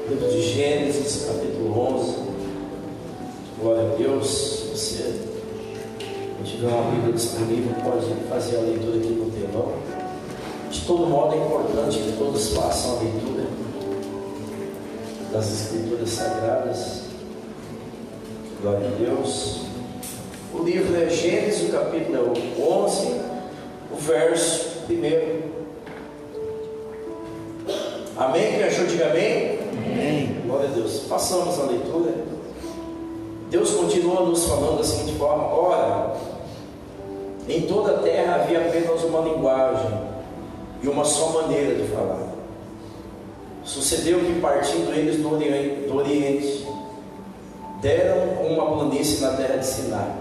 Livro de Gênesis, capítulo 11. Glória a Deus. Se você não tiver uma Bíblia disponível, pode fazer a leitura aqui no telão. De todo modo, é importante que todos façam a leitura das Escrituras Sagradas. Glória a Deus. O livro é Gênesis, o capítulo 11, o verso 1. Amém? Quem achou, diga amém. Amém. Glória a Deus. Façamos a leitura. Deus continua nos falando da seguinte forma: ora, em toda a terra havia apenas uma linguagem e uma só maneira de falar. Sucedeu que, partindo eles do Oriente, deram uma planície na terra de Sinai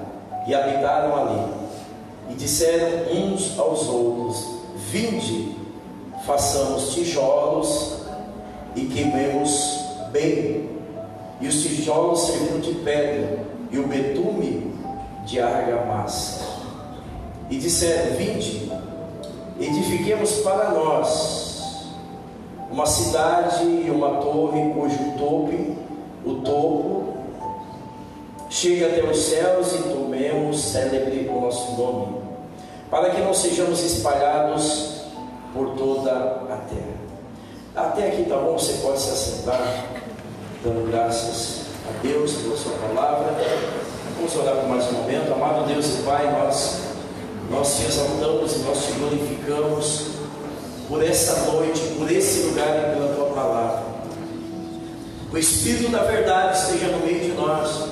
e habitaram ali, e disseram uns aos outros: vinde, façamos tijolos e queimemos bem. E os tijolos serviram de pedra e o betume de argamassa. E disseram: vinde, edifiquemos para nós uma cidade e uma torre cujo topo chegue até os céus, e tomemos célebre o nosso nome, para que não sejamos espalhados por toda a terra. Até aqui tá bom? Você pode se assentar, dando graças a Deus pela sua palavra. Vamos orar por mais um momento. Amado Deus e Pai, nós te exaltamos e nós te glorificamos por essa noite, por esse lugar e pela tua palavra. O Espírito da verdade esteja no meio de nós,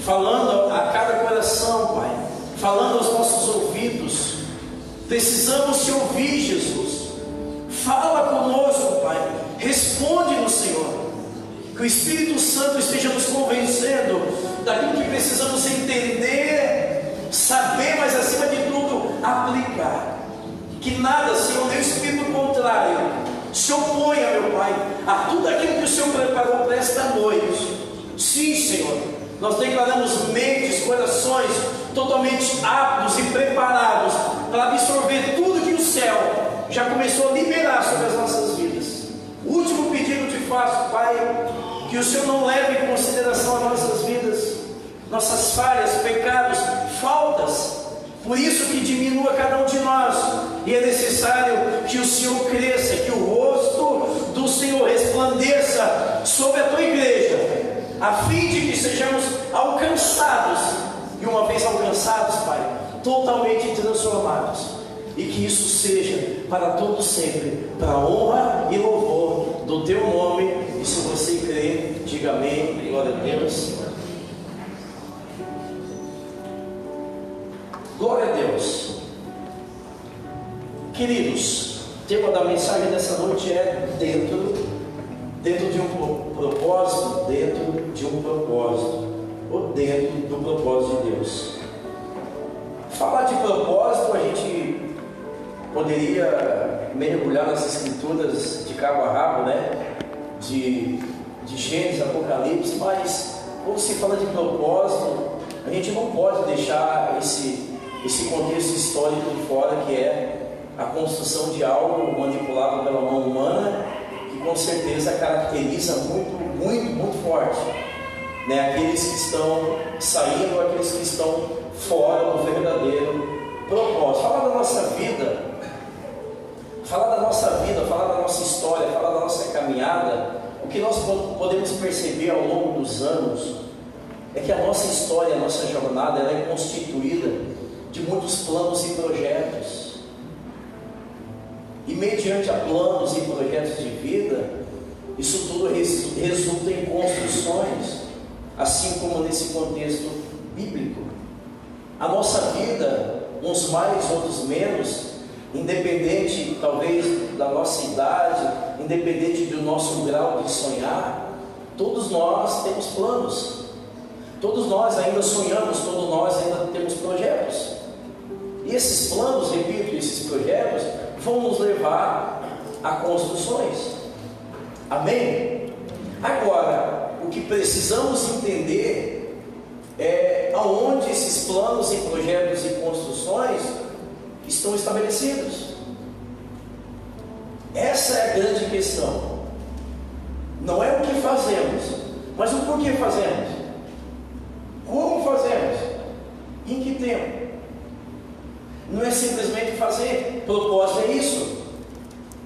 falando a cada coração, Pai, falando aos nossos ouvidos. Precisamos te ouvir, Jesus. Fala conosco, Pai. Responde-nos, Senhor. Que o Espírito Santo esteja nos convencendo daquilo que precisamos entender, saber, mas acima de tudo, aplicar. Que nada, Senhor, nem o Espírito contrário se oponha, meu Pai, a tudo aquilo que o Senhor preparou para esta noite. Sim, Senhor, nós declaramos mentes, corações totalmente aptos e preparados para absorver tudo que o céu já começou a liberar sobre as nossas vidas. O último pedido te faço, Pai, que o Senhor não leve em consideração as nossas vidas, nossas falhas, pecados, faltas. Por isso que diminua cada um de nós, e é necessário que o Senhor cresça, que o rosto do Senhor resplandeça sobre a tua igreja, a fim de que sejamos alcançados, e uma vez alcançados, Pai, totalmente transformados, e que isso seja para todo sempre, para a honra e louvor do teu nome. E se você crê, diga amém. Glória a Deus. Glória a Deus. Queridos, o tema da mensagem dessa noite é dentro de um propósito, dentro de um propósito, ou dentro do propósito de Deus. Falar de propósito, a gente poderia mergulhar nas Escrituras de cabo a rabo, né? De Gênesis, Apocalipse, mas quando se fala de propósito, a gente não pode deixar esse contexto histórico de fora, que é a construção de algo manipulado pela mão humana, que com certeza caracteriza muito forte, né? Aqueles que estão saindo, aqueles que estão fora do verdadeiro propósito. Falar da nossa vida, falar da nossa história, falar da nossa caminhada, o que nós podemos perceber ao longo dos anos é que a nossa história, a nossa jornada, ela é constituída de muitos planos e projetos. E mediante a planos e projetos de vida, isso tudo resulta em construções, assim como nesse contexto bíblico. A nossa vida, uns mais, outros menos, independente talvez da nossa idade, independente do nosso grau de sonhar, todos nós temos planos, todos nós ainda sonhamos, todos nós ainda temos projetos. E esses planos, repito, esses projetos vão nos levar a construções. Amém? Agora, o que precisamos entender é aonde esses planos e projetos e construções estão estabelecidos. Essa é a grande questão. Não é o que faz Mas o porquê fazemos? Como fazemos? Em que tempo? Não é simplesmente fazer. Propósito é isso.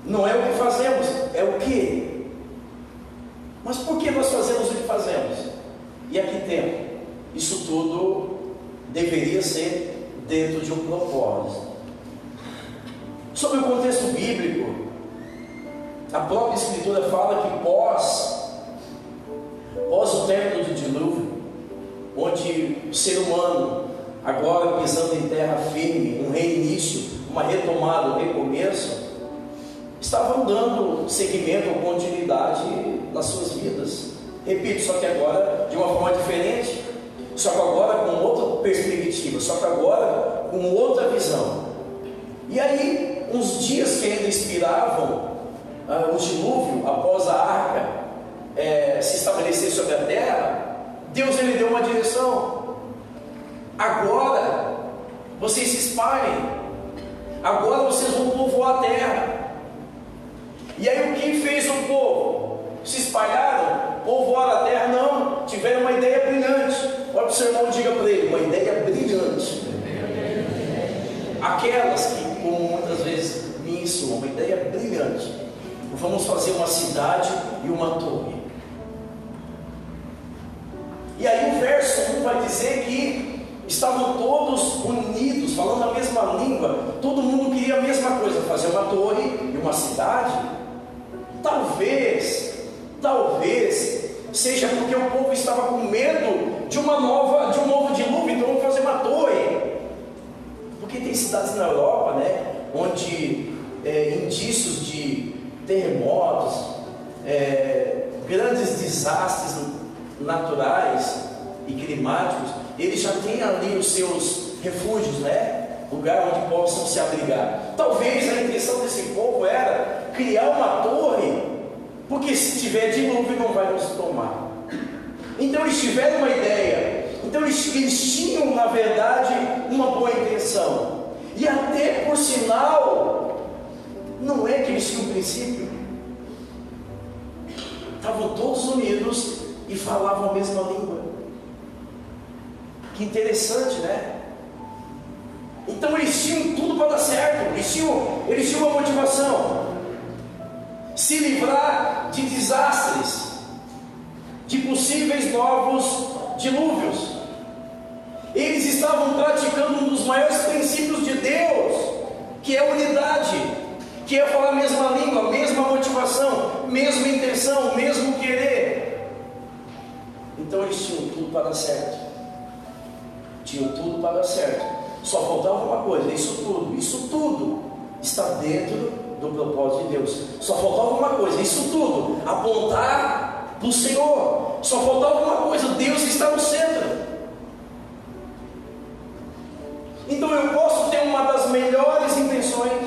Não é o que fazemos, é o que. Mas por que nós fazemos o que fazemos? E a que tempo? Isso tudo deveria ser dentro de um propósito. Sobre o contexto bíblico, a própria Escritura fala que pós o término do dilúvio, onde o ser humano, agora pisando em terra firme, um reinício, uma retomada, um recomeço, estavam dando seguimento ou continuidade nas suas vidas. Repito, só que agora de uma forma diferente, só que agora com outra perspectiva, só que agora com outra visão. E aí, uns dias que ainda inspiravam o dilúvio, após a arca se estabelecer sobre a terra, Deus ele deu uma direção. Agora vocês se espalhem, agora vocês vão povoar a terra. E aí o que fez o povo? Se espalharam, povoaram a terra? Não, tiveram uma ideia brilhante. Olha para o seu irmão e diga para ele, uma ideia brilhante. Aquelas que, como muitas vezes me ensinam, uma ideia brilhante. Vamos fazer uma cidade e uma torre. E aí o verso 1 vai dizer que estavam todos unidos, falando a mesma língua. Todo mundo queria a mesma coisa, fazer uma torre e uma cidade. Talvez seja porque o povo estava com medo de um novo dilúvio, então vamos fazer uma torre. Porque tem cidades na Europa, né, onde indícios de terremotos, grandes desastres naturais e climáticos, eles já têm ali os seus refúgios, né? Lugar onde possam se abrigar. Talvez a intenção desse povo era criar uma torre, porque se tiver dilúvio não vai nos tomar. Então eles tiveram uma ideia, então eles tinham na verdade uma boa intenção, e até por sinal, não é que eles tinham um princípio, estavam todos unidos e falavam a mesma língua. Que interessante, né? Então eles tinham tudo para dar certo, eles tinham uma motivação: se livrar de desastres, de possíveis novos dilúvios. Eles estavam praticando um dos maiores princípios de Deus, que é a unidade, que é falar a mesma língua, a mesma motivação, mesma intenção, mesmo querer. Então eles tinham tudo para dar certo. Tinham tudo para dar certo. Só faltava uma coisa: isso tudo está dentro do propósito de Deus. Só faltava uma coisa: isso tudo apontar para o Senhor. Só faltava uma coisa: Deus está no centro. Então eu posso ter uma das melhores intenções,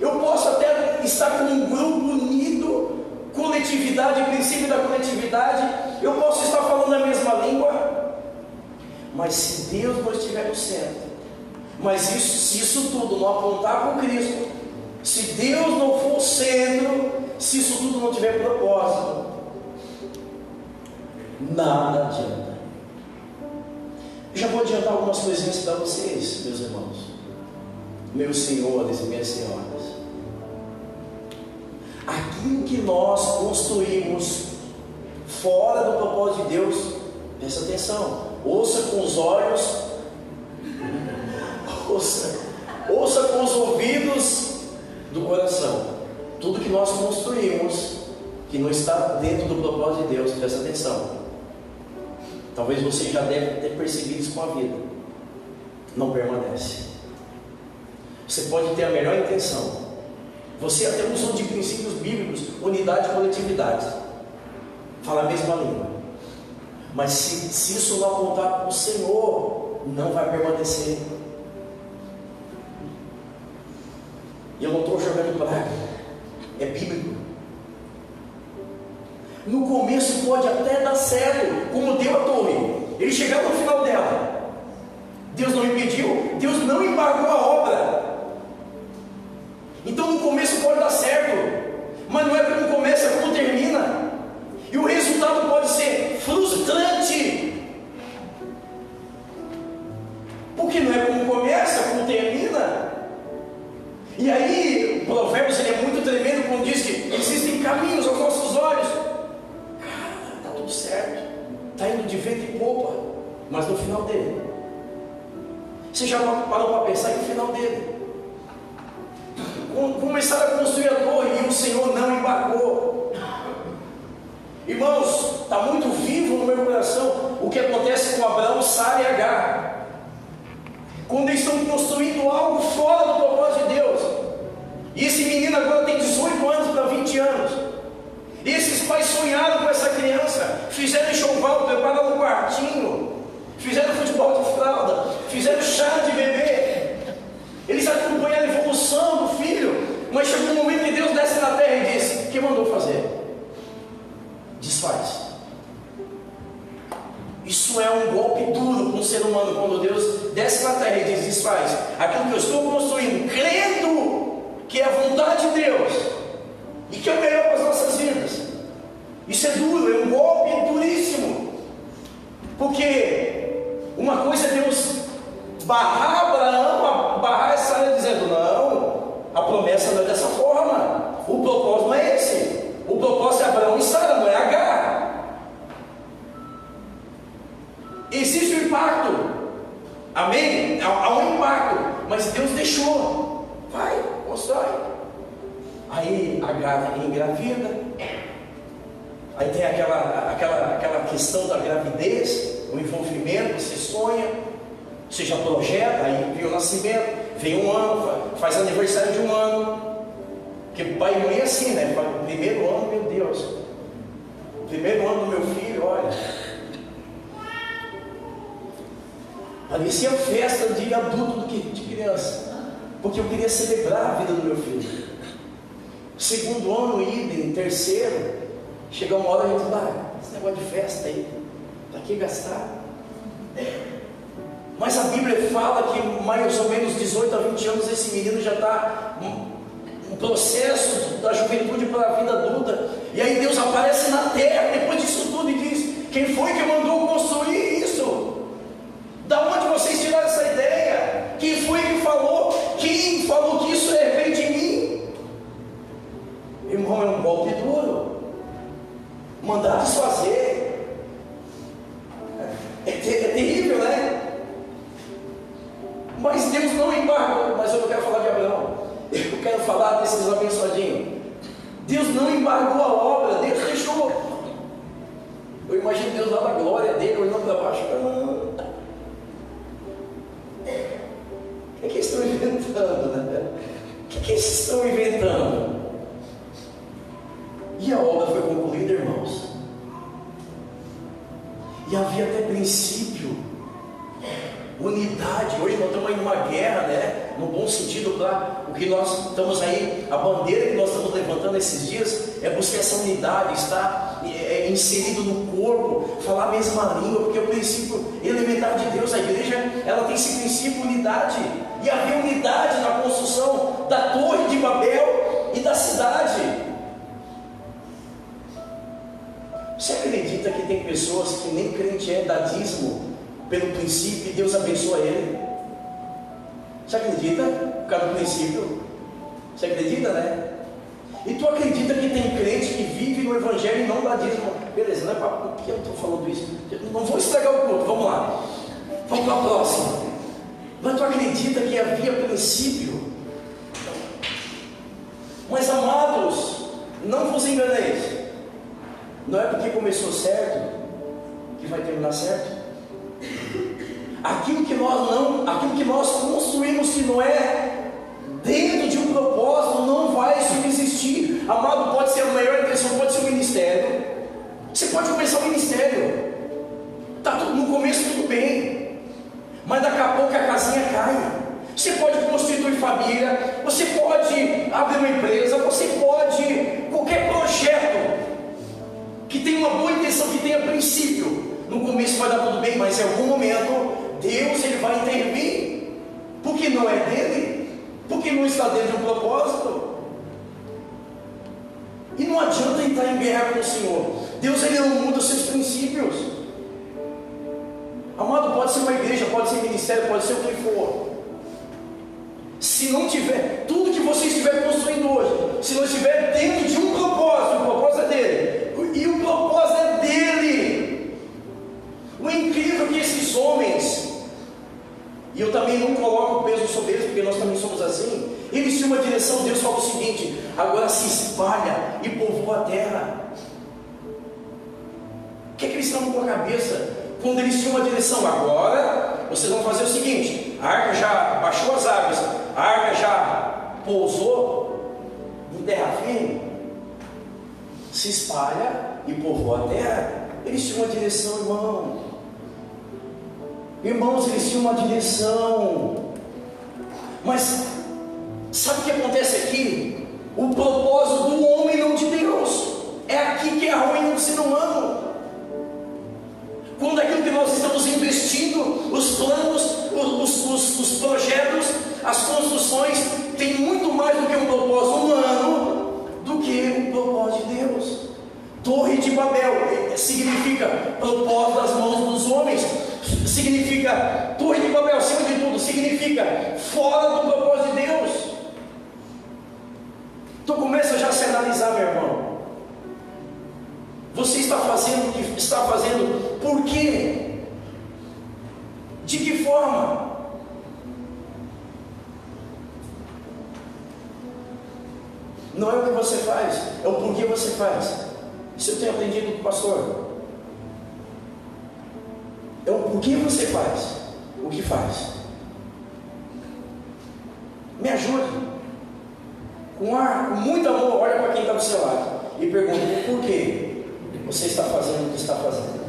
eu posso até estar com um grupo unido, coletividade, princípio da coletividade, eu posso estar falando a mesma língua, mas se Deus não estiver no centro, se isso tudo não apontar para o Cristo, se Deus não for o centro, se isso tudo não tiver propósito, nada adianta. Eu já vou adiantar algumas coisinhas para vocês, meus irmãos, meus senhores e minhas senhoras. Aquilo que nós construímos fora do propósito de Deus, presta atenção, ouça com os olhos, ouça com os ouvidos do coração. Tudo que nós construímos que não está dentro do propósito de Deus, presta atenção. Talvez você já deve ter percebido isso com a vida. Não permanece. Você pode ter a melhor intenção. Você até usou de princípios bíblicos, unidade e coletividade. Fala a mesma língua. Mas se isso não apontar para o Senhor, não vai permanecer. E eu não estou jogando praga. É bíblico. No começo pode até dar certo, como deu a torre. Ele chegava no final dela. Deus não impediu, Deus não embargou a obra. Então no começo pode dar certo, mas não é como começa, é como termina. E o resultado dele? Você já parou para pensar em o final dele? Começaram a construir a torre e o Senhor não embarcou. Irmãos, está muito vivo no meu coração o que acontece com Abraão, Sara e Agar. Quando eles estão construindo algo fora do propósito de Deus. E esse menino agora tem 18 anos para 20 anos. E esses pais sonharam com essa criança. Fizeram enxoval, prepararam um quartinho. Fizeram futebol de fralda. Fizeram chá de bebê. Eles acompanharam a evolução do filho. Mas chegou um momento que Deus desce na terra e disse: o que mandou fazer? Desfaz. Isso é um golpe duro para um ser humano, quando Deus desce na terra e diz: desfaz aquilo que eu estou construindo, crendo que é a vontade de Deus e que é o melhor para as nossas vidas. Isso é duro, é um golpe duríssimo, porque uma coisa é Deus barrar Abraão, barrar essa área dizendo: não, a promessa não é dessa forma, o propósito não é esse, o propósito é Abraão e Sara, não é Agar. Existe um impacto, amém? Há um impacto, mas Deus deixou, vai, constrói. Aí Agar engravida, aí tem aquela questão da gravidez, o envolvimento, você sonha, você já projeta, aí vem o nascimento, vem um ano, faz aniversário de um ano, porque pai e mãe é assim, né? O primeiro ano, meu Deus, o primeiro ano do meu filho, olha, parecia festa de adulto do que de criança, porque eu queria celebrar a vida do meu filho. Segundo ano, idem, terceiro, chega uma hora a gente vai, esse negócio de festa aí, para que gastar? Mas a Bíblia fala que mais ou menos 18 a 20 anos esse menino já está no processo da juventude para a vida adulta, e aí Deus aparece na terra depois disso tudo e diz: quem foi que mandou construir isso? Da onde vocês tiraram essa ideia? Quem foi que falou? Quem falou que isso veio de mim? Irmão, é um golpe duro. Mandar desfazer é terrível, né? Mas Deus não embargou. Mas eu não quero falar de Abraão, eu quero falar desses abençoadinhos. Deus não embargou a obra, Deus deixou. Eu imagino Deus lá na glória dele, olhando para baixo. O que eles estão inventando, né? O que eles estão inventando? E a obra foi concluída, irmãos. E havia até princípio, unidade. Hoje nós estamos aí numa guerra, né? No bom sentido, para o que nós estamos aí, a bandeira que nós estamos levantando esses dias é buscar essa unidade, estar inserido no corpo, falar a mesma língua, porque é o princípio elementar de Deus. A igreja, ela tem esse princípio, unidade. E havia unidade na construção da torre de Babel e da cidade. Você acredita que tem pessoas que nem crente é, dá dízimo pelo princípio e Deus abençoa ele? Você acredita? Por causa do princípio. Você acredita, né? E tu acredita que tem crente que vive no evangelho e não dá dízimo? Beleza, não é para por que eu estou falando isso? Não vou estragar o culto, vamos lá. Vamos para a próxima. Mas tu acredita que havia princípio? Mas amados, não vos enganeis. Não é porque começou certo que vai terminar certo. Aquilo que nós construímos que não é dentro de um propósito não vai subsistir. Amado, pode ser a maior intenção, pode ser o ministério. Você pode começar o ministério, está tudo no começo tudo bem, mas daqui a pouco a casinha cai. Você pode constituir família, você pode abrir uma empresa, você pode qualquer projeto que tenha uma boa intenção, que tenha princípio. No começo vai dar tudo bem, mas em algum momento Deus ele vai intervir, porque não é dele, porque não está dentro de um propósito. E não adianta entrar em guerra com o Senhor. Deus ele não muda os seus princípios. Amado, pode ser uma igreja, pode ser ministério, pode ser o que for. Se não tiver, tudo que você estiver construindo hoje, se não estiver dentro de um propósito, o propósito é dele, e o propósito é dele. O incrível é que esses homens, povoou a terra. O que eles estavam com a cabeça? Quando eles tinham uma direção, agora vocês vão fazer o seguinte: a arca já baixou as águas, a arca já pousou em terra firme, se espalha e povoa a terra. Eles tinham uma direção, irmãos, eles tinham uma direção. Mas sabe o que acontece aqui? O propósito do homem, não de Deus. É aqui que é a ruína do ser humano. Quando aquilo que nós estamos investindo, os planos, os projetos, as construções, tem muito mais do que um propósito humano, do que um propósito de Deus. Torre de Babel significa propósito das mãos dos homens, significa Torre de Babel, acima de tudo, significa fora do propósito de Deus. Então começa já a se analisar, meu irmão. Você está fazendo o que está fazendo por quê? De que forma? Não é o que você faz, é o porquê você faz. Isso eu tenho aprendido com o pastor. É o porquê você faz o que faz. Me ajude. Com muito amor, olha para quem está do seu lado e pergunta: por quê você está fazendo o que está fazendo?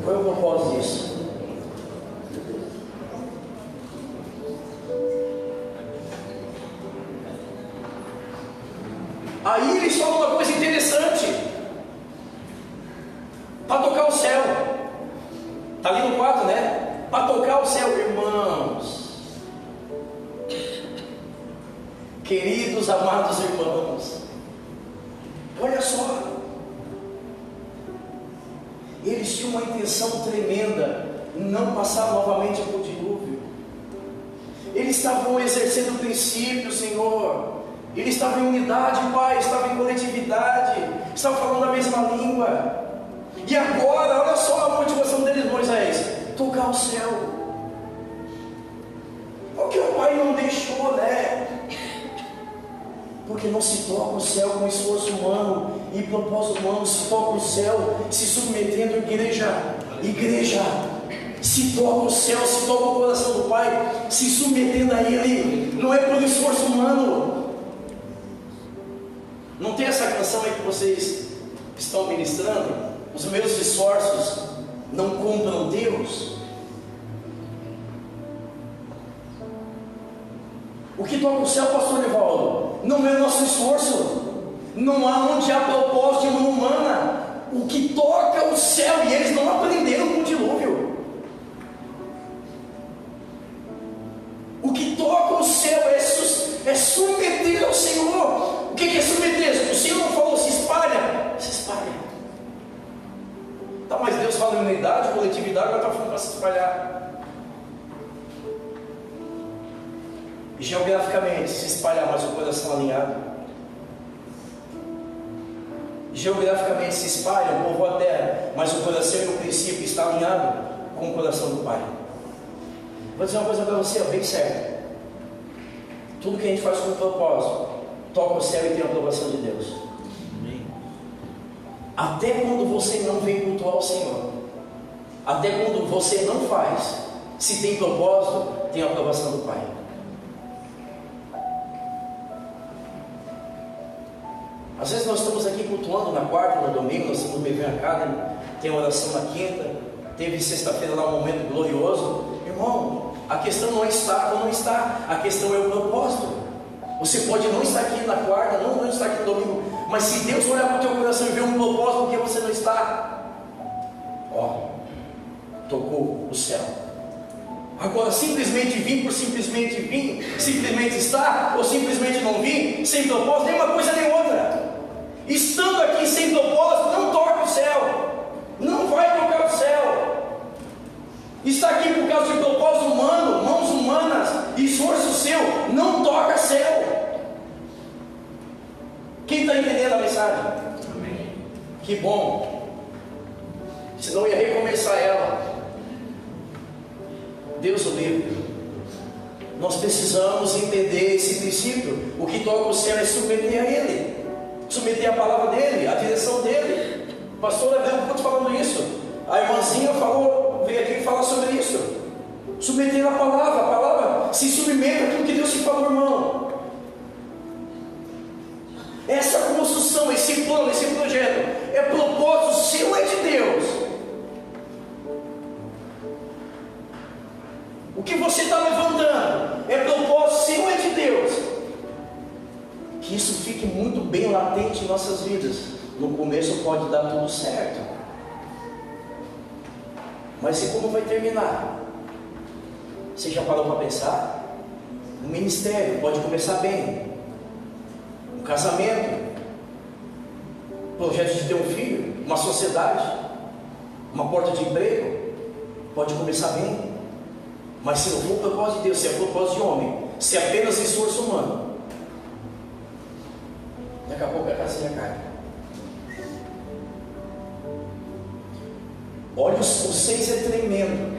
Qual é o propósito disso? Aí eles falam uma coisa interessante: para tocar o céu. Está ali no 4, né? Para tocar o céu, irmãos. Queridos, amados irmãos, olha só. Eles tinham uma intenção tremenda: não passar novamente por dilúvio. Eles estavam exercendo o princípio, Senhor. Eles estavam em unidade, Pai, estavam em coletividade, estavam falando a mesma língua. E agora, olha só a motivação deles, Moisés: tocar o céu. Porque o Pai não deixou, né? Porque não se toca o céu com esforço humano e propósito humano. Se toca o céu se submetendo à igreja, se toca o céu, se toca o coração do Pai, se submetendo a Ele. Não é por esforço humano. Não tem essa canção aí que vocês estão ministrando? Os meus esforços não compram Deus. O que toca o céu, pastor Evaldo, não é nosso esforço. Não há onde há propósito de mão humana. O que toca o céu, e eles não aprenderam com o dilúvio. O que toca o céu é submeter ao Senhor. O que é submeter? O Senhor não falou se espalha? Se espalha. Tá, mas Deus fala em unidade, coletividade, mas está falando para se espalhar. Geograficamente se espalhar, mas o coração alinhado. Geograficamente se espalha, o povo a terra, mas o coração e o princípio está alinhado com o coração do Pai. Vou dizer uma coisa para você, bem certo. Tudo que a gente faz com propósito, toca o céu e tem a aprovação de Deus. Até quando você não vem cultuar o Senhor, até quando você não faz, se tem propósito, tem a aprovação do Pai. Às vezes nós estamos aqui cultuando na quarta, no domingo, nós estamos no Bevin Academy, tem oração na quinta, teve sexta-feira lá um momento glorioso. Irmão, a questão não é estar ou não estar, a questão é o propósito. Você pode não estar aqui na quarta, não estar aqui no domingo, mas se Deus olhar para o teu coração e ver um propósito, por que você não está? Tocou o céu. Agora, simplesmente vir por simplesmente vir, simplesmente estar ou simplesmente não vir, sem propósito, nem uma coisa nem outra. Estando aqui sem propósito, não toca o céu, não vai tocar o céu. Está aqui por causa de propósito humano, mãos humanas, esforço seu, não toca céu. Quem está entendendo a mensagem? Amém. Que bom, senão ia recomeçar ela. Deus o livre. Nós precisamos entender esse princípio. O que toca o céu é submeter a Ele. submeter a palavra dele, a direção dele. O pastor Abreu está falando isso. A irmãzinha veio aqui falar sobre isso. Submeter a palavra, se submeta àquilo que Deus te falou, irmão. Essa construção, esse plano, esse projeto, é propósito seu, é de Deus. O que você está levantando é propósito seu, é de Deus. Que isso fique muito bem latente em nossas vidas. No começo pode dar tudo certo, mas e como vai terminar? Você já parou para pensar? Um ministério pode começar bem, um casamento, projeto de ter um filho, uma sociedade, uma porta de emprego, pode começar bem, mas se não for o propósito de Deus, se é propósito de homem, se é apenas esforço humano, daqui a pouco a casinha cai. Olha, o 6 é tremendo.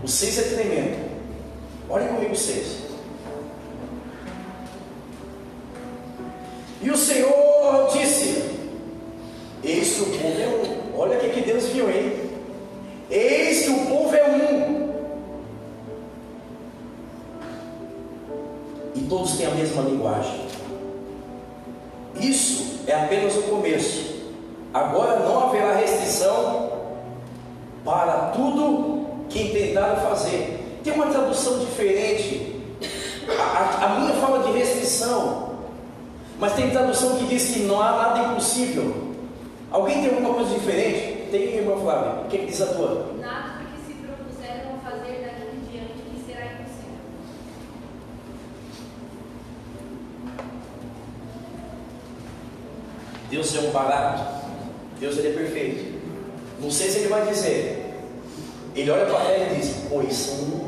O 6 é tremendo. Olha comigo o 6. E o Senhor disse: eis que o povo é um. Olha o que Deus viu, hein? Eis que o povo é um, e todos têm a mesma linguagem. Isso é apenas o começo. Agora não haverá restrição para tudo que tentaram fazer. Tem uma tradução diferente. A minha fala de restrição, mas tem tradução que diz que não há nada impossível. Alguém tem alguma coisa diferente? Tem, irmã Flávia? O que diz a tua? Nada do que se propuseram a fazer daqui em diante que será impossível. Deus é um barato. Deus, ele é perfeito. Não sei se ele vai dizer. Ele olha para a terra e diz: eles são um.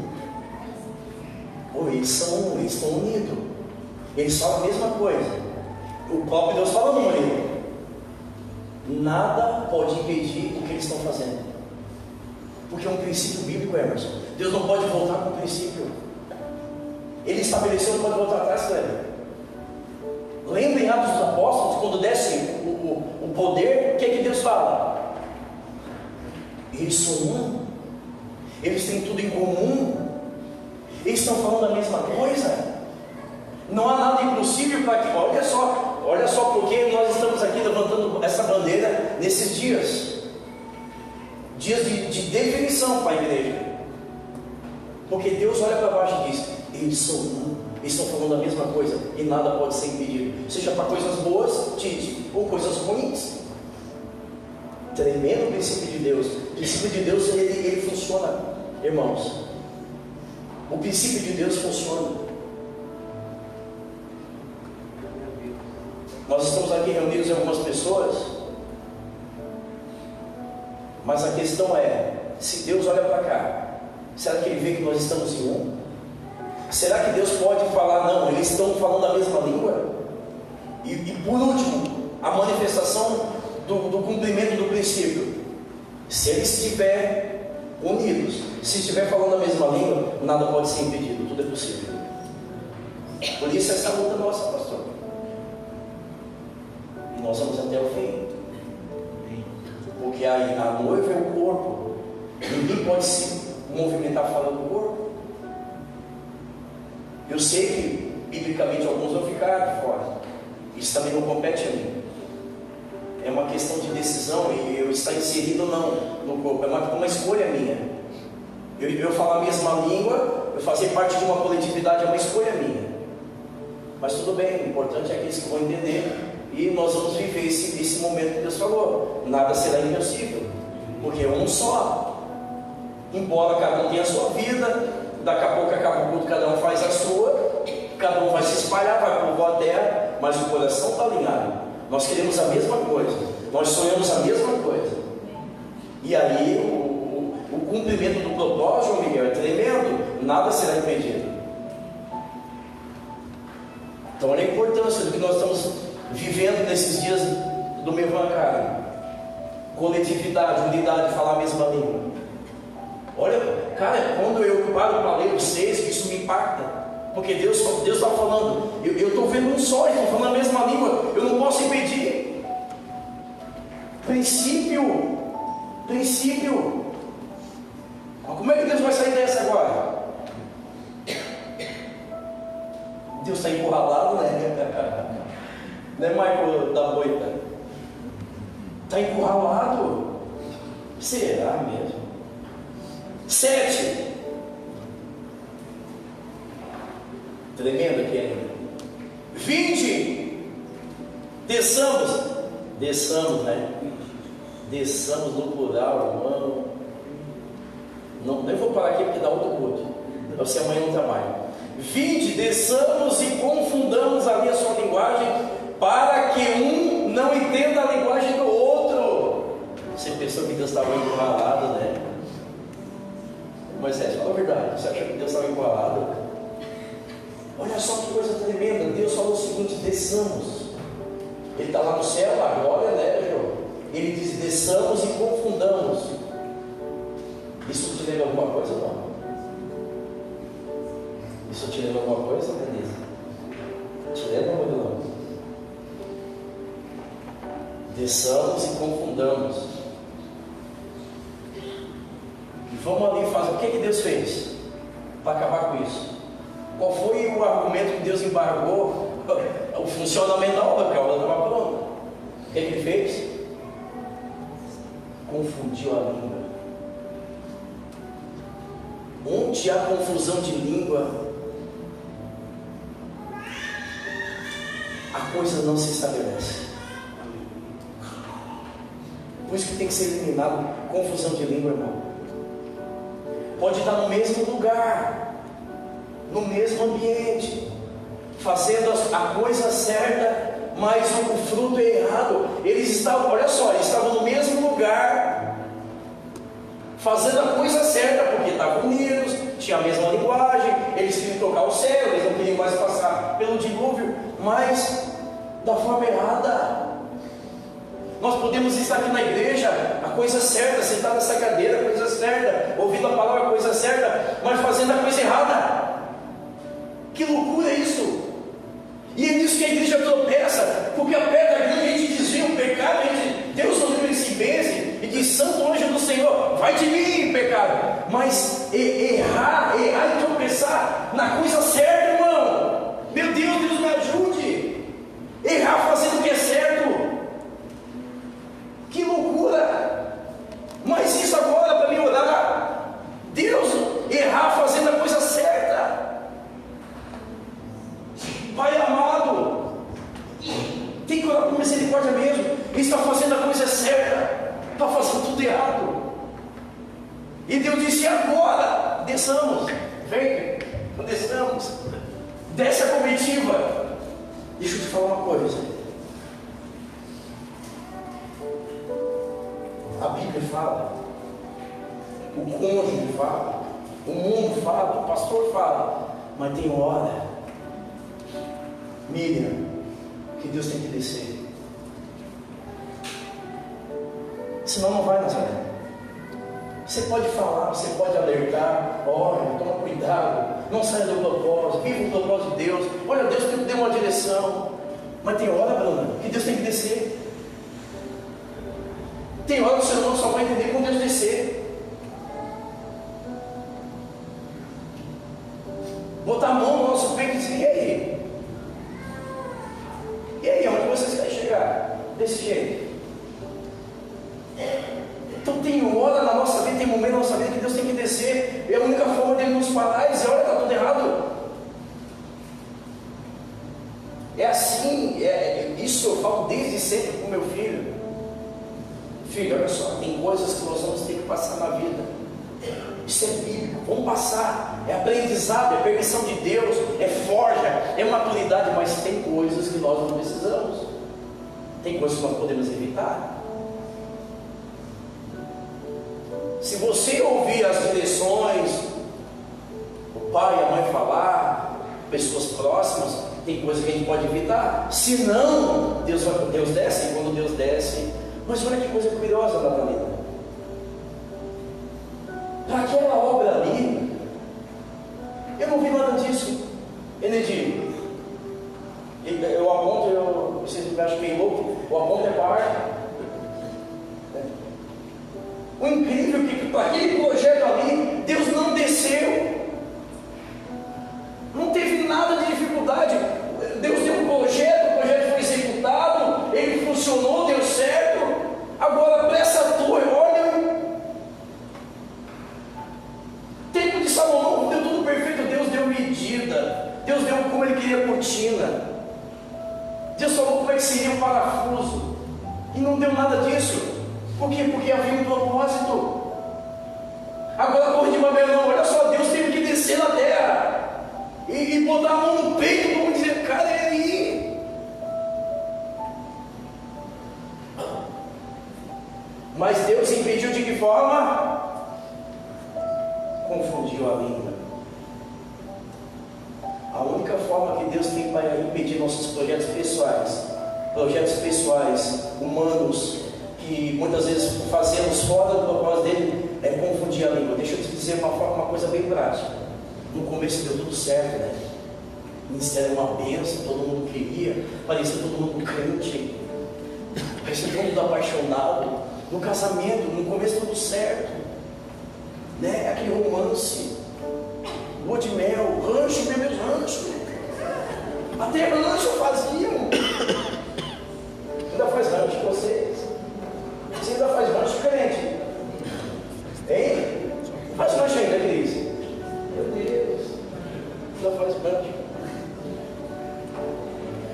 Eles estão unidos. Eles falam a mesma coisa. O próprio Deus fala no marido. Nada pode impedir o que eles estão fazendo. Porque é um princípio bíblico, Emerson. Deus não pode voltar com o princípio. Ele estabeleceu, não pode voltar atrás, Cleber. Lembra em Atos dos Apóstolos, quando desce o poder, o que é que Deus fala? Eles são um. Eles têm tudo em comum. Eles estão falando a mesma coisa. Não há nada impossível para que. Olha só porque nós estamos aqui levantando essa bandeira nesses dias. Dias de definição para a igreja. Porque Deus olha para baixo e diz: eles são um. Eles estão falando a mesma coisa e nada pode ser impedido, seja para coisas boas, ou coisas ruins. Tremendo o princípio de Deus. O princípio de Deus, ele funciona, irmãos. O princípio de Deus funciona. Nós estamos aqui reunidos em algumas pessoas, mas a questão é: se Deus olha para cá, será que Ele vê que nós estamos em um? Será que Deus pode falar: não, eles estão falando a mesma língua? E por último, a manifestação do cumprimento do princípio: se eles estiverem unidos, se estiver falando a mesma língua, nada pode ser impedido, tudo é possível. Por isso essa luta nossa, pastor. E nós vamos até o fim. Porque a noiva é o corpo. Ninguém pode se movimentar fora do corpo. Eu sei que, biblicamente, alguns vão ficar de fora. Isso também não compete a mim. É uma questão de decisão e eu estar inserido não no corpo. É uma escolha minha. Eu falar a mesma língua, eu fazer parte de uma coletividade, é uma escolha minha. Mas tudo bem, o importante é aqueles que vão entender. E nós vamos viver esse momento que Deus falou. Nada será impossível. Porque é um só. Embora cada um tenha a sua vida, daqui a pouco acaba o culto, cada um faz a sua, cada um vai se espalhar, vai povoar a terra, mas o coração está alinhado. Nós queremos a mesma coisa, nós sonhamos a mesma coisa. E aí o cumprimento do propósito, João Miguel, é tremendo, nada será impedido. Então olha a importância do que nós estamos vivendo nesses dias do meu evangelho. Coletividade, unidade, falar a mesma língua. Olha, cara, quando eu paro para ler o 6, isso me impacta. Porque Deus está falando, eu estou vendo um só, eles estão falando a mesma língua, eu não posso impedir. Princípio. Mas como é que Deus vai sair dessa agora? Deus está encurralado, né? Não é Michael da Boita? Está encurralado? Será mesmo? 7. Tremendo aqui ainda. 20. Desçamos, né? Desçamos no plural, irmão. Não, eu vou parar aqui porque dá outro culto. Você amanhã não trabalha. 20. Desçamos e confundamos ali a sua linguagem, para que um não entenda a linguagem do outro. Você pensou que Deus estava encurralado, né? Moisés, fala a verdade. Você achou que Deus estava encurralado? Olha só que coisa tremenda. Deus falou o seguinte: desçamos. Ele está lá no céu, a glória, né, João? Ele diz: desçamos e confundamos. Isso te lembra alguma coisa ou não? Isso te lembra alguma coisa, Denise? Te lembra ou não? Desçamos e confundamos. E vamos ali fazer. O que Deus fez para acabar com isso? Qual foi o argumento que Deus embargou o funcionamento da obra? Porque a obra estava pronta. O que Ele fez? Confundiu a língua. Onde há confusão de língua, a coisa não se estabelece. Por isso que tem que ser eliminado confusão de língua, irmão. Pode estar no mesmo lugar, no mesmo ambiente, fazendo a coisa certa, mas o fruto é errado. Eles estavam, olha só, eles estavam no mesmo lugar, fazendo a coisa certa, porque estavam unidos, tinham a mesma linguagem, eles queriam tocar o céu, eles não queriam mais passar pelo dilúvio, mas da forma errada. Nós podemos estar aqui na igreja, a coisa certa, sentado nessa cadeira, a coisa certa, ouvindo a palavra, a coisa certa, mas fazendo a coisa errada. Que loucura é isso! E é nisso que a igreja tropeça, porque a pedra grande a gente desvia o pecado, Deus não livre se benze e diz: santo anjo do Senhor, vai de mim, pecado. Mas errar e tropeçar na coisa certa, irmão. Meu Deus, Deus me ajude. Errar fazendo o que é certo. Que loucura! Mas isso agora para melhorar, Deus, errar fazendo a coisa certa. Pai amado, tem que orar por misericórdia mesmo. Ele está fazendo a coisa certa, está fazendo tudo errado. E Deus disse: agora, desçamos, vem, desçamos, desce a comitiva. Deixa eu te falar uma coisa. A Bíblia fala, o cônjuge fala, o mundo fala, o pastor fala, mas tem hora, Miriam, que Deus tem que descer. Senão não vai, Nazaré. Você pode falar, você pode alertar: olha, toma cuidado, não saia do propósito, viva o propósito de Deus. Olha, Deus tem que dar uma direção. Mas tem hora, Bruna, que Deus tem que descer. Tem hora que o ser humano só vai entender quando Deus descer. Botar a mão no nosso peito e dizer: e aí? E aí, onde vocês querem chegar? Desse jeito. Então tem hora na nossa vida, tem momento na nossa vida que Deus tem que descer. É a única forma dele nos parar e dizer: olha, está tudo errado. É assim, isso eu falo desde sempre com meu filho. Filho, olha só, tem coisas que nós vamos ter que passar na vida. Isso é bíblico, vamos passar. É aprendizado, é permissão de Deus, é forja, é maturidade, mas tem coisas que nós não precisamos. Tem coisas que nós podemos evitar. Se você ouvir as direções, o pai e a mãe falar, pessoas próximas, tem coisa que a gente pode evitar. Se não, Deus desce, e quando Deus desce. Mas olha que coisa curiosa, Natalina. Para aquela obra ali, eu não vi nada disso. Enedim, eu aponto, vocês me acham meio louco, eu aponto é par. O incrível é que para aquele projeto ali, Deus não desceu, não teve nada de dificuldade. Deus deu um projeto, o projeto foi executado, ele funcionou, deu certo. Agora para essa torre, olha, tempo de Salomão, deu tudo perfeito. Deus deu medida, Deus deu como ele queria a cortina, Deus falou como é que seria o parafuso, e não deu nada disso. Por quê? Porque havia um propósito. Agora a torre de Babel não, olha só, Deus teve que descer na terra e botar a mão no peito, como dizer, cara, é aí. Mas Deus impediu de que forma? Confundiu a língua. A única forma que Deus tem para impedir nossos projetos pessoais, humanos, que muitas vezes fazemos fora do propósito dele, é confundir a língua. Deixa eu te dizer uma coisa bem prática. No começo deu tudo certo, né? O ministério é uma bênção, todo mundo queria, parecia todo mundo crente, parecia todo mundo apaixonado. No casamento, no começo tudo certo, né? Aquele romance, lua de mel, rancho, meus rancho, até rancho faziam. Ainda faz rancho com vocês? Você ainda faz rancho, crente? Hein? Faz rancho ainda, Cris? Meu Deus, ainda faz rancho.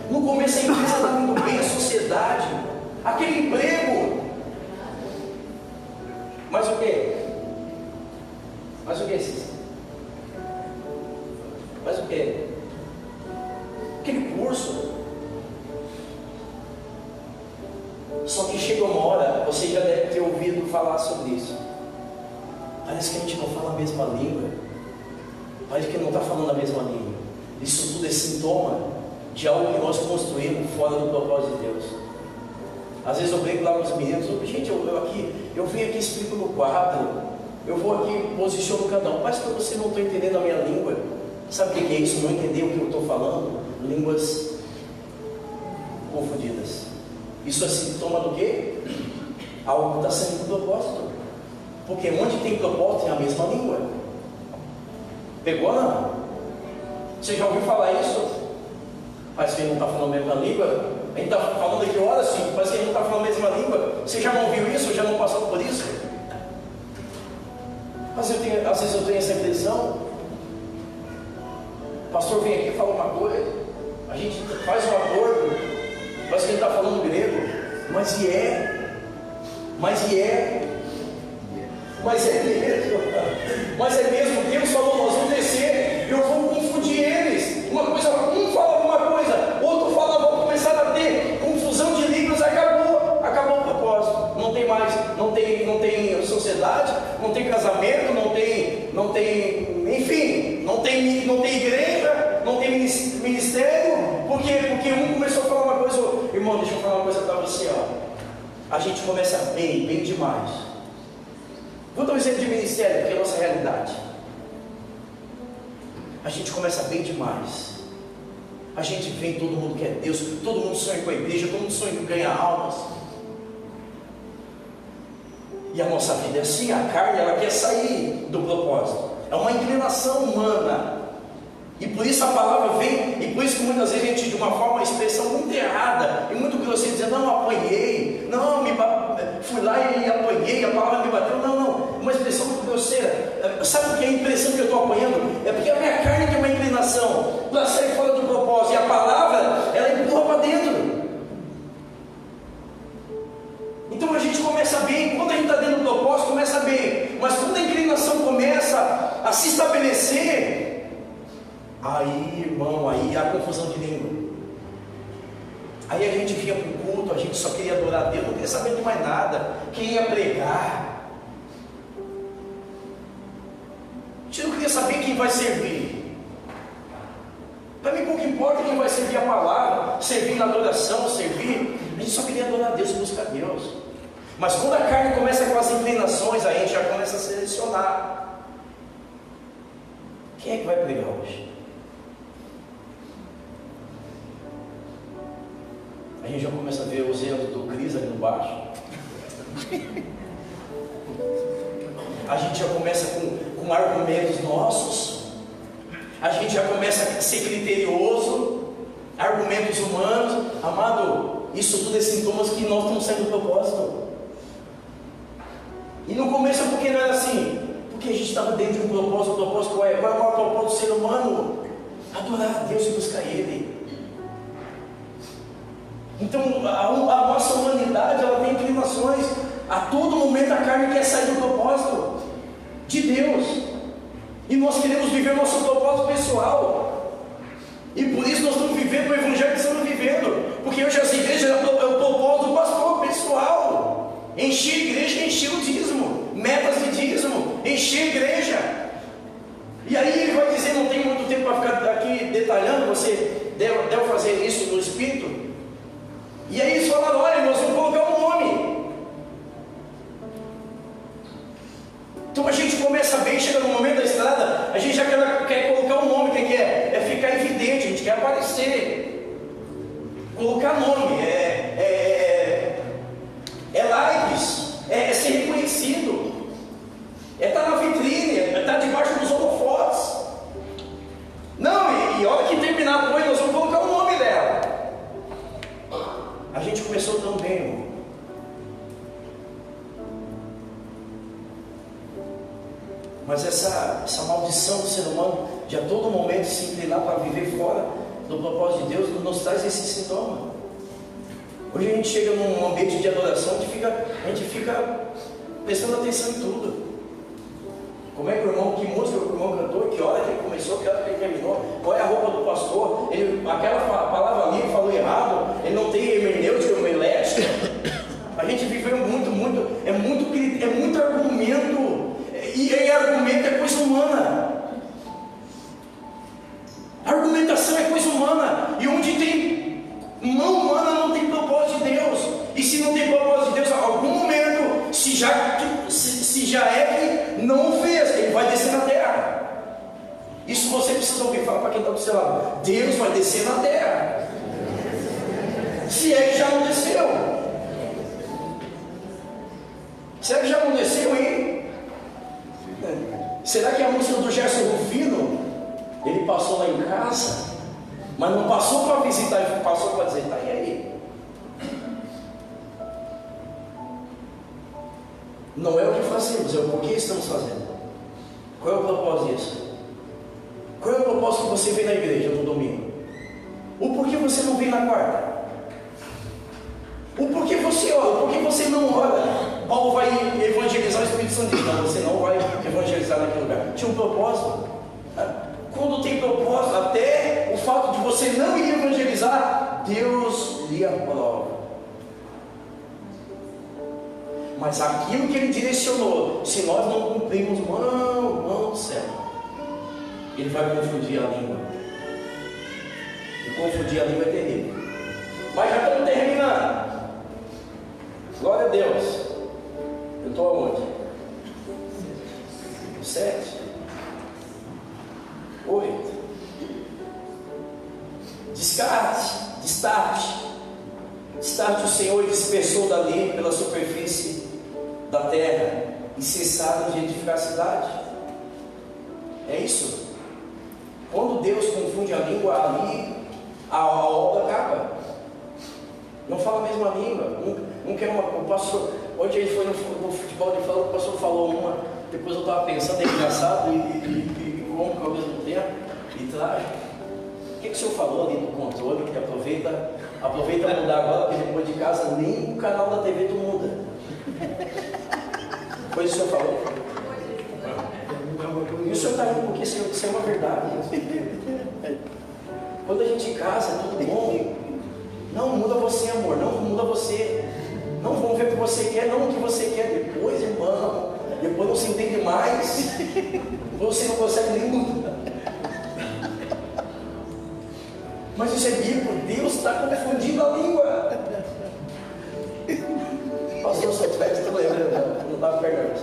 No começo a empresa estava indo bem, a sociedade, aquele emprego. Mas o quê? Mas o quê, Cícero? Mas o quê? Aquele curso. Só que chega uma hora, você já deve ter ouvido falar sobre isso. Parece que a gente não fala a mesma língua. Parece que não está falando a mesma língua. Isso tudo é sintoma de algo que nós construímos fora do propósito de Deus. Às vezes eu brinco lá com os meninos, gente, eu venho aqui, explico no quadro, eu vou aqui, posiciono cada um. Mas que você não está entendendo a minha língua. Sabe o que é isso? Não entender o que eu estou falando? Línguas confundidas. Isso é sintoma do quê? Algo está saindo do propósito. Porque onde tem propósito tem a mesma língua. Pegou não? Você já ouviu falar isso? Parece que ele não está falando a mesma língua. A gente está falando aqui horas, sim, parece que ele não está falando a mesma língua. Você já não ouviu isso? Já não passou por isso? Mas às vezes eu tenho essa impressão. O pastor vem aqui e fala uma coisa, a gente faz um acordo, parece que ele está falando grego, mas é mesmo, Deus falou, nós vamos descer, eu vou confundir eles, um fala alguma coisa, outro fala, vou começar a ter confusão de línguas, acabou o propósito, não tem mais, não tem sociedade, não tem casamento, não tem, enfim, não tem igreja, não tem ministério, porque um começou a falar uma coisa, irmão, deixa eu falar uma coisa para você, ó. A gente começa bem demais. Vou dar um exemplo de ministério, porque é a nossa realidade. A gente começa bem demais. A gente vem, todo mundo quer Deus, todo mundo sonha com a igreja, todo mundo sonha com ganhar almas. E a nossa vida é assim, a carne, ela quer sair do propósito. É uma inclinação humana. E por isso a palavra vem, e por isso que muitas vezes a gente, de uma forma, uma expressão muito errada, e muito grosseira, dizendo, não, apanhei, não, fui lá e apanhei, a palavra me bateu, não, uma expressão muito grosseira. Sabe o que é a impressão que eu estou apanhando? É porque a minha carne tem uma inclinação para sair fora do propósito, e a palavra, ela empurra para dentro. Então a gente começa bem, quando a gente está dentro do propósito, começa bem, mas quando a inclinação começa a se estabelecer, aí, irmão, aí há confusão de língua. Aí a gente vinha para o culto, a gente só queria adorar a Deus, não queria saber de mais nada. Quem ia pregar? A gente não queria saber quem vai servir. Para mim pouco importa quem vai servir a palavra, servir na adoração, servir. A gente só queria adorar a Deus e buscar Deus. Mas quando a carne começa com as inclinações, aí a gente já começa a selecionar. Quem é que vai pregar hoje? A gente já começa a ver os erros do Cris ali no baixo. A gente já começa com argumentos nossos. A gente já começa a ser criterioso. Argumentos humanos. Amado, isso tudo é sintomas que nós estamos saindo do propósito. E no começo é porque não era assim. Porque a gente estava dentro de um propósito. O propósito qual é? Qual é o maior propósito do ser humano? Adorar a Deus e buscar Ele. Então a nossa humanidade, ela tem inclinações. A todo momento a carne quer sair do propósito de Deus. E nós queremos viver o nosso propósito pessoal. E por isso nós estamos vivendo o evangelho que estamos vivendo. Porque hoje essa igreja é o propósito do pastor pessoal. Encher a igreja, encher o dízimo. Metas de dízimo, encher a igreja. E aí ele vai dizer, não tem muito tempo para ficar aqui detalhando, você deve fazer isso no Espírito. E aí eles falaram, olha, nós vamos colocar um nome. Então a gente começa bem, chega no momento da estrada, a gente já quer colocar um nome, o que é? É ficar evidente, a gente quer aparecer. Colocar nome, é likes, é ser reconhecido, é estar na vitrine, é estar debaixo dos holofotes. Não, e a hora que terminar a coisa, nós vamos colocar o nome dela. A gente começou tão bem, irmão. Mas essa maldição do ser humano de a todo momento se inclinar para viver fora do propósito de Deus nos traz esse sintoma. Hoje a gente chega num ambiente de adoração, a gente fica prestando atenção em tudo. Como é que o irmão, que música o irmão cantou, que hora que ele começou, que hora que ele terminou, qual é a roupa do pastor, aquela palavra ali falou errado, ele não tem hermenêutica, homilética. A gente viveu é muito argumento, e argumento é coisa humana. Argumentação é coisa humana, e onde tem mão humana não tem propósito de Deus. E se não tem propósito de Deus, a algum momento, se já é que não fez, ele vai descer na terra. Isso você precisa ouvir. Fala para quem está do seu lado, Deus vai descer na terra. Se é que já não desceu. Será que já não desceu, hein? Será que a música do Gerson Rufino, ele passou lá em casa, mas não passou para visitar, ele passou para dizer, tá, e aí? Não é o que fazemos, é o porquê estamos fazendo. Qual é o propósito disso? Qual é o propósito que você vem na igreja no domingo? O porquê você não vem na quarta? O porquê você ora? O porquê você não ora? Paulo vai evangelizar o Espírito Santo. Não, você não vai evangelizar naquele lugar. Tinha um propósito. Quando tem propósito, até o fato de você não ir evangelizar, Deus lhe aprova. Mas aquilo que Ele direcionou, se nós não cumprirmos, mão do céu, Ele vai confundir a língua. E confundir a língua é terrível. Mas já estamos terminando. Glória a Deus. Eu estou aonde? 7, 8. Destarte o Senhor e dispersou dali pela superfície da terra e cessaram de edificar a cidade. É isso. Quando Deus confunde a língua ali, a obra acaba. Não fala a mesma língua. Um quer o pastor, ontem ele foi no futebol, ele falou, o pastor falou uma, depois eu estava pensando, é engraçado e cômico ao mesmo tempo, e trágico. O que o senhor falou ali do controle, que aproveita mudar agora, porque depois de casa nem o canal da TV tu muda. Foi isso que o senhor falou? E o senhor está rindo porque isso é uma verdade. Quando a gente casa, é tudo bom. Não muda você, amor, não muda você. Não vamos ver o que você quer, não o que você quer. Depois, irmão, depois não se entende mais. Você não consegue nem mudar. Mas isso é bíblico, Deus está confundindo a língua. Pastor, só tivesse, estou lembrando, não estava perto.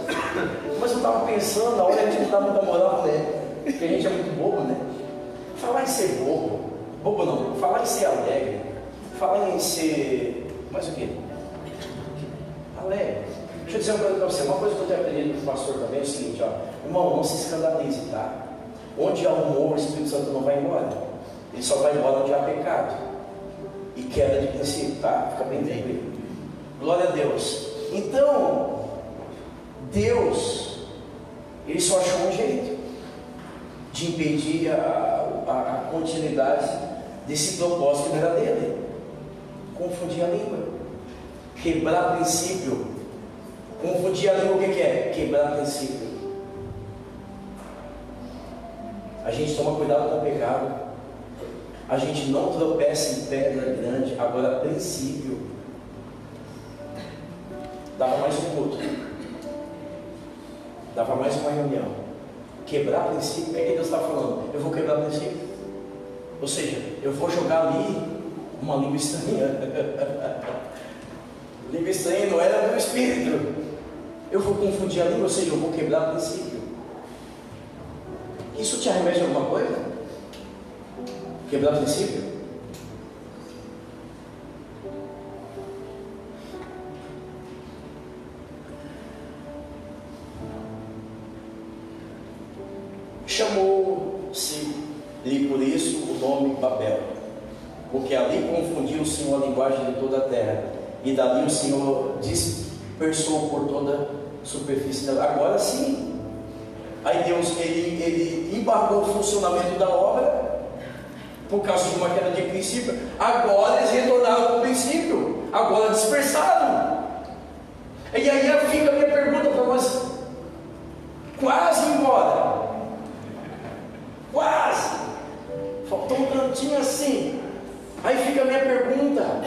Mas eu estava pensando, a hora a gente não dá muita moral, né? Porque a gente é muito bobo, né? Falar em ser bobo não, falar em ser alegre, Fala em ser. Mais o quê? Alegre. Deixa eu dizer uma coisa para você. Uma coisa que eu tenho aprendido com o pastor também é o seguinte: ó, irmão, não se escandalize, tá? Onde há humor, o Espírito Santo não vai embora. Ele só vai embora onde há pecado e queda de princípio, tá? Fica bem tranquilo. Glória a Deus. Então, Deus, Ele só achou um jeito de impedir a continuidade desse propósito que era dele. Confundir a língua, quebrar princípio. Confundir a língua, o que é? Quebrar princípio. A gente toma cuidado com o pecado, a gente não tropeça em pedra grande. Agora, princípio, dava mais um culto, dava mais uma reunião. Quebrar princípio, é que Deus está falando, eu vou quebrar princípio, ou seja, eu vou jogar ali uma língua estranha. Língua estranha não era meu espírito. Eu vou confundir a língua, ou seja, eu vou quebrar princípio. Isso te arremete a alguma coisa? Quebrar princípio? Chamou-se-lhe por isso o nome Babel, porque ali confundiu o Senhor a linguagem de toda a terra, e dali o Senhor dispersou por toda a superfície dela. Agora sim, aí Deus ele embargou o funcionamento da obra por causa de uma queda de princípio. Agora eles retornaram ao princípio, agora dispersaram. E aí fica a minha pergunta para nós, quase embora, quase, faltou um cantinho assim. Aí fica a minha pergunta: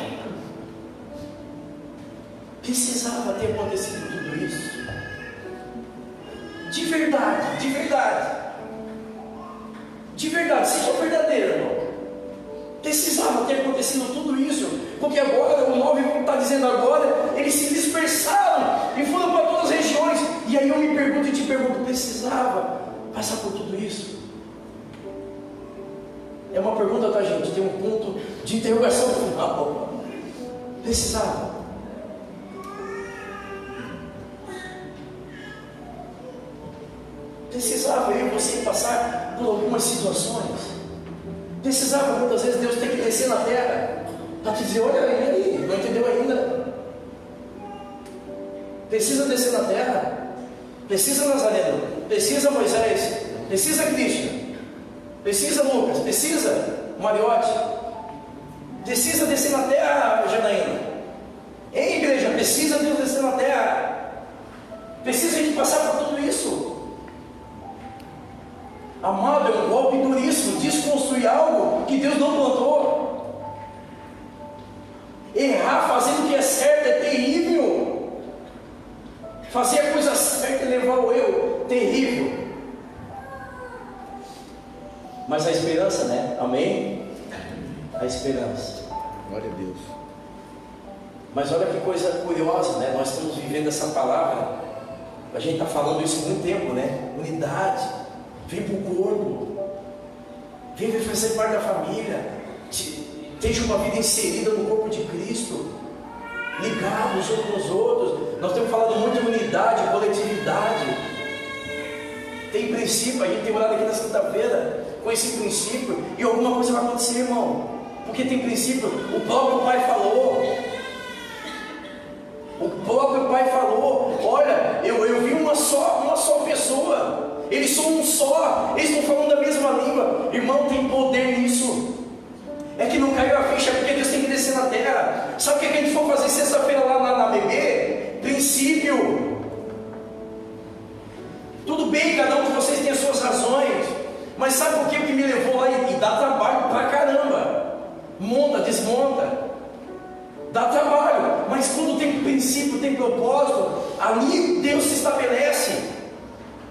precisava ter acontecido tudo isso? De verdade, de verdade, de verdade, seja verdadeiro, irmão. Precisava ter acontecido tudo isso, porque agora, o 9 está dizendo agora, eles se dispersaram e foram para todas as regiões. E aí eu me pergunto e te pergunto: precisava passar por tudo isso? É uma pergunta, tá, gente? Tem um ponto de interrogação final. Precisava? Precisava eu e você passar por algumas situações? Precisava muitas vezes Deus ter que descer na terra para te dizer: olha aí, não entendeu ainda? Precisa descer na terra? Precisa Nazareno? Precisa Moisés? Precisa Cristian? Precisa Lucas? Precisa Mariotti? Precisa descer na terra, Janaína? Ei, igreja, precisa Deus descer na terra? Precisa a gente passar por tudo isso? Amado, é um golpe duríssimo desconstruir algo que Deus não plantou. Errar fazendo o que é certo é terrível. Fazer a coisa certa e levar o eu, terrível. Mas a esperança, né? Amém? A esperança. Glória a Deus. Mas olha que coisa curiosa, né? Nós estamos vivendo essa palavra. A gente está falando isso há muito tempo, né? Unidade. Vem para o corpo, vem fazer parte da família, esteja uma vida inserida no corpo de Cristo, ligados uns com os outros. Nós temos falado muito de unidade, coletividade. Tem princípio, a gente tem orado aqui na sexta-feira com esse princípio, e alguma coisa vai acontecer, irmão, porque tem princípio. O próprio Pai falou. O próprio Pai falou: olha, eu vi uma só pessoa. Eles são um só, eles estão falando a mesma língua. Irmão, tem poder nisso. É que não caiu a ficha, porque Deus tem que descer na terra. Sabe o que a gente for fazer sexta-feira lá na BB? Princípio. Tudo bem, cada um de vocês tem as suas razões, mas sabe por que me levou lá? E dá trabalho pra caramba. Monta, desmonta, dá trabalho. Mas quando tem princípio, tem propósito, ali Deus se estabelece.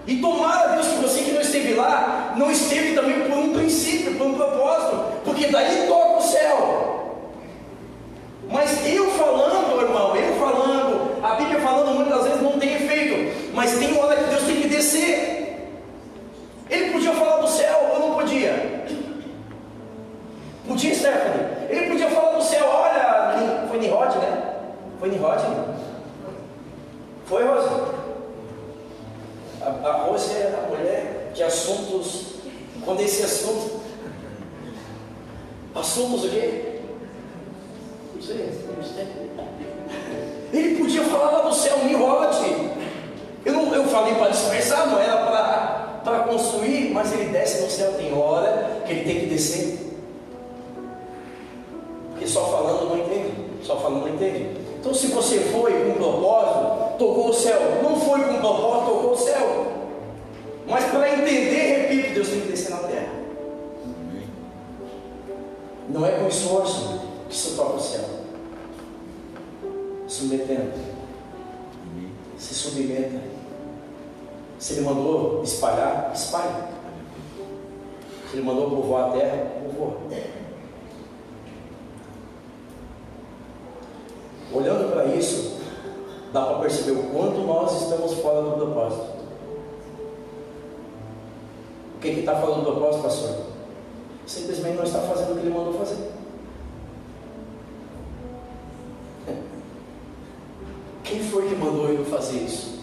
E tomara, Deus, que você que não esteve lá, não esteve também por um princípio, por um propósito, porque daí toca o céu. Mas eu falando, irmão, a Bíblia falando muitas vezes não tem efeito, mas tem hora que Deus tem que descer. Ele podia falar do céu ou não podia? Podia, Stephanie? Ele podia falar do céu: olha, de assuntos, quando esse assunto, assuntos o quê? Não sei. Ele podia falar lá do céu, Nimrod. Eu falei para dispersar, não era para construir, mas ele desce no céu, tem hora que ele tem que descer. Porque só falando não entende, só falando não entende. Então se você foi com propósito, tocou o céu. Não foi com propósito, tocou o céu. Mas para entender, repito, Deus tem que descer na terra. Não é com esforço que se toca o céu. Submetendo. Se submeta. Se Ele mandou espalhar, espalha. Se Ele mandou povoar a terra, povoa. Olhando para isso, dá para perceber o quanto nós estamos fora do propósito. O que está fora do propósito, pastor? Simplesmente não está fazendo o que Ele mandou fazer. Quem foi que mandou ele fazer isso?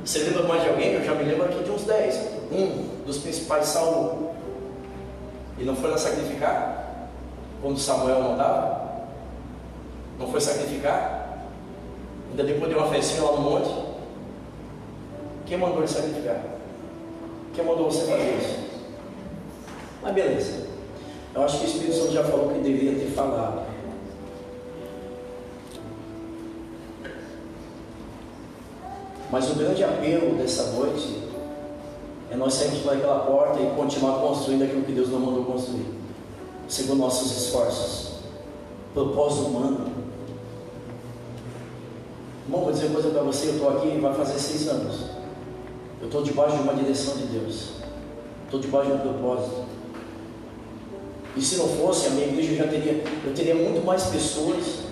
Você lembra mais de alguém? Eu já me lembro aqui de uns 10. Um dos principais, Saul. E não foi lá sacrificar? Quando Samuel mandava? Não foi sacrificar? Ainda depois deu uma festinha lá no monte? Quem mandou ele sacrificar? Quem mandou você fazer isso? Mas beleza. Eu acho que o Espírito Santo já falou que deveria ter falado. Mas o grande apelo dessa noite é nós sairmos por aquela porta e continuar construindo aquilo que Deus não mandou construir, segundo nossos esforços. Propósito humano. Irmão, vou dizer uma coisa para você. Eu estou aqui, vai fazer 6 anos. Eu estou debaixo de uma direção de Deus. Estou debaixo de um propósito. E se não fosse, a minha igreja eu teria muito mais pessoas.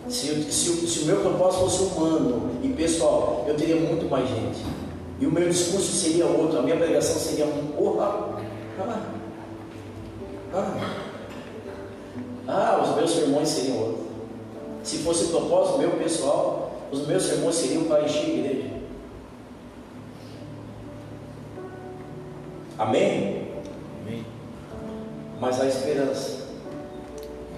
Se o meu propósito fosse humano e pessoal, eu teria muito mais gente. E o meu discurso seria outro, a minha pregação seria os meus sermões seriam outros. Se fosse o propósito meu pessoal, os meus sermões seriam para encher a igreja. Amém? Amém. Mas há esperança.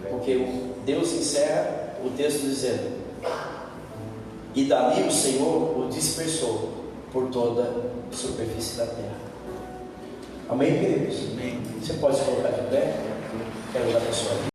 Porque Deus encerra o texto dizendo: e dali o Senhor o dispersou por toda a superfície da terra. Amém, queridos? Amém. Você pode se colocar de pé? Quero orar para a sua vida.